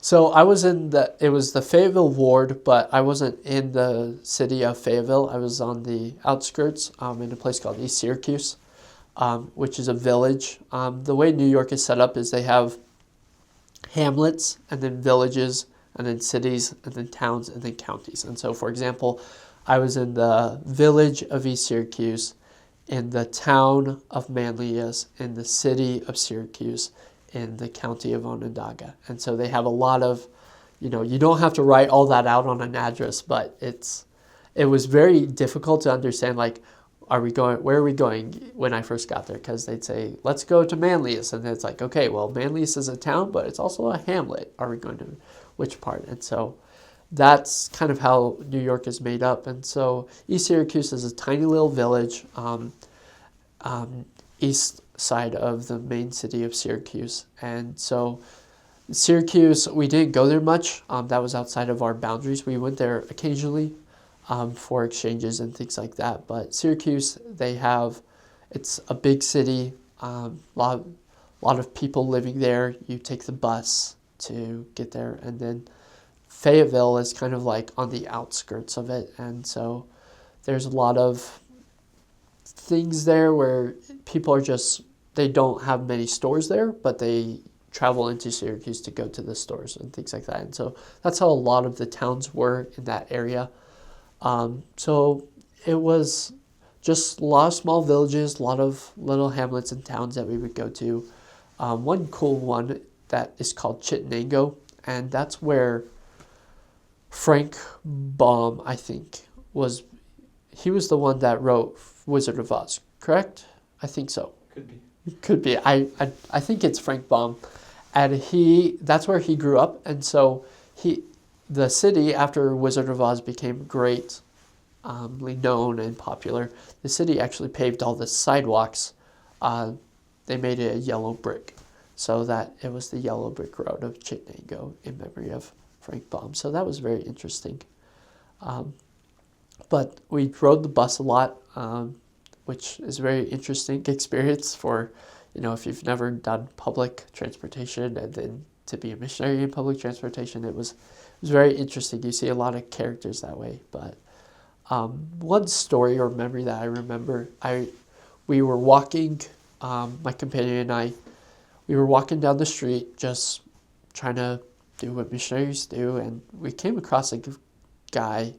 So I was it was the Fayetteville ward, but I wasn't in the city of Fayetteville. I was on the outskirts in a place called East Syracuse, which is a village. The way New York is set up is they have hamlets and then villages and then cities and then towns and then counties. And so, for example, I was in the village of East Syracuse, in the town of Manlius, in the city of Syracuse, in the county of Onondaga. And so they have a lot of, you don't have to write all that out on an address, but it was very difficult to understand, like, where are we going when I first got there? Because they'd say, let's go to Manlius. And it's like, okay, well, Manlius is a town, but it's also a hamlet. Are we going to which part? And so that's kind of how New York is made up. And so East Syracuse is a tiny little village east side of the main city of Syracuse. And so Syracuse, we didn't go there much. That was outside of our boundaries. We went there occasionally for exchanges and things like that. But Syracuse, it's a big city, lot of people living there. You take the bus to get there. And then Fayetteville is kind of like on the outskirts of it. And so there's a lot of things there where people they don't have many stores there, but they travel into Syracuse to go to the stores and things like that. And so that's how a lot of the towns were in that area. So it was just a lot of small villages, a lot of little hamlets and towns that we would go to. One cool one that is called Chittenango, and that's where Frank Baum, I think, he was the one that wrote Wizard of Oz, correct? I think so. Could be. Could be. I think it's Frank Baum, and that's where he grew up, and so the city, after Wizard of Oz became greatly known and popular, the city actually paved all the sidewalks. They made it a yellow brick, so that it was the yellow brick road of Chittenango in memory of Frank Baum. So that was very interesting. But we rode the bus a lot, which is a very interesting experience for, if you've never done public transportation and then to be a missionary in public transportation, it was very interesting. You see a lot of characters that way. But one story or memory that I remember, we were walking, my companion and I, we were walking down the street just trying to do what missionaries do, and we came across a guy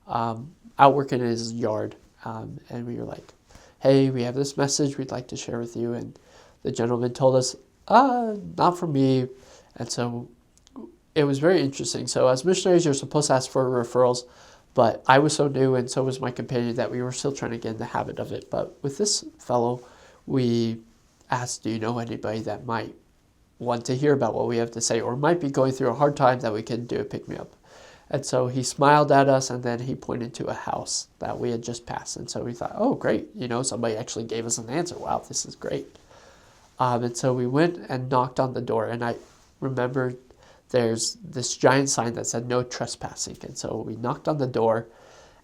out working in his yard, and we were like, hey, we have this message we'd like to share with you. And the gentleman told us, not for me. And so it was very interesting. So as missionaries, you're supposed to ask for referrals, but I was so new and so was my companion that we were still trying to get in the habit of it. But with this fellow, we asked, do you know anybody that might want to hear about what we have to say or might be going through a hard time that we can do a pick-me-up? And so he smiled at us, and then he pointed to a house that we had just passed. And so we thought, oh, great, somebody actually gave us an answer. Wow, this is great. And so we went and knocked on the door, and I remember there's this giant sign that said no trespassing. And so we knocked on the door,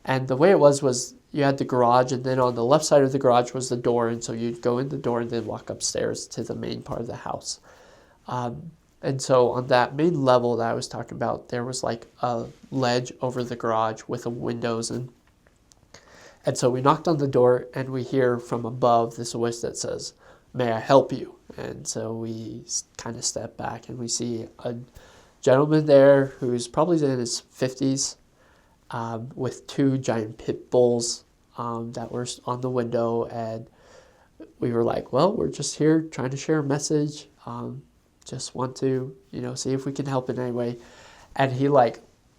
and the way it was you had the garage, and then on the left side of the garage was the door, and so you'd go in the door and then walk upstairs to the main part of the house. And so on that main level that I was talking about, there was like a ledge over the garage with the windows. And so we knocked on the door, and we hear from above this voice that says, may I help you? And so we kind of step back, and we see a gentleman there who's probably in his 50s with two giant pit bulls that were on the window. And we were like, well, we're just here trying to share a message. Just want to, see if we can help in any way. And he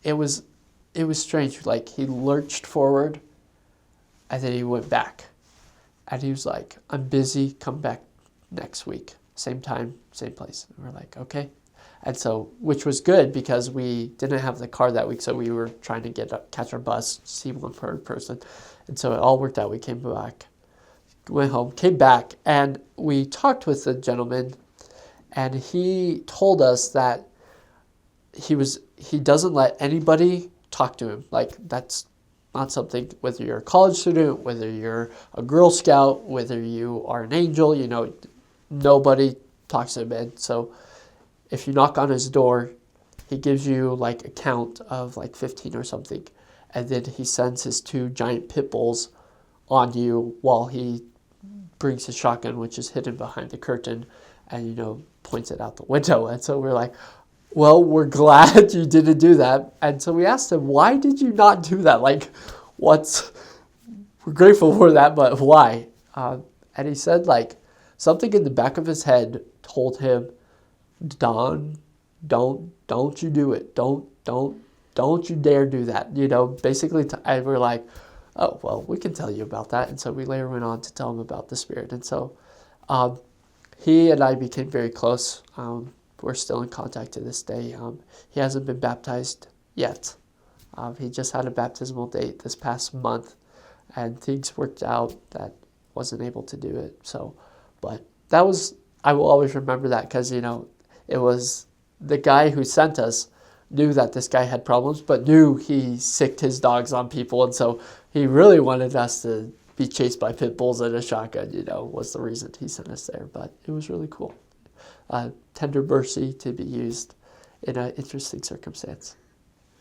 it was strange. Like, he lurched forward, and then he went back. And he was like, I'm busy, come back next week. Same time, same place. And we're like, okay. And so, which was good because we didn't have the car that week, so we were trying to catch our bus, see one per person. And so it all worked out. We came back, went home, came back, and we talked with the gentleman. And he told us that he doesn't let anybody talk to him. Like, that's not something, whether you're a college student, whether you're a Girl Scout, whether you are an angel, nobody talks to him. And so if you knock on his door, he gives you like a count of like 15 or something, and then he sends his two giant pit bulls on you while he brings his shotgun, which is hidden behind the curtain, and points it out the window. And so we're like, well, we're glad you didn't do that. And so we asked him, why did you not do that? Like, we're grateful for that, but why? And he said, like, something in the back of his head told him, Don, don't you do it. Don't you dare do that. Basically, and we're like, oh, well, we can tell you about that. And so we later went on to tell him about the Spirit. And so he and I became very close. We're still in contact to this day. He hasn't been baptized yet. He just had a baptismal date this past month, and things worked out that wasn't able to do it. So, but I will always remember that because, it was the guy who sent us knew that this guy had problems, but knew he sicked his dogs on people. And so he really wanted us to be chased by pit bulls and a shotgun, was the reason he sent us there. But it was really cool. Tender mercy to be used in an interesting circumstance.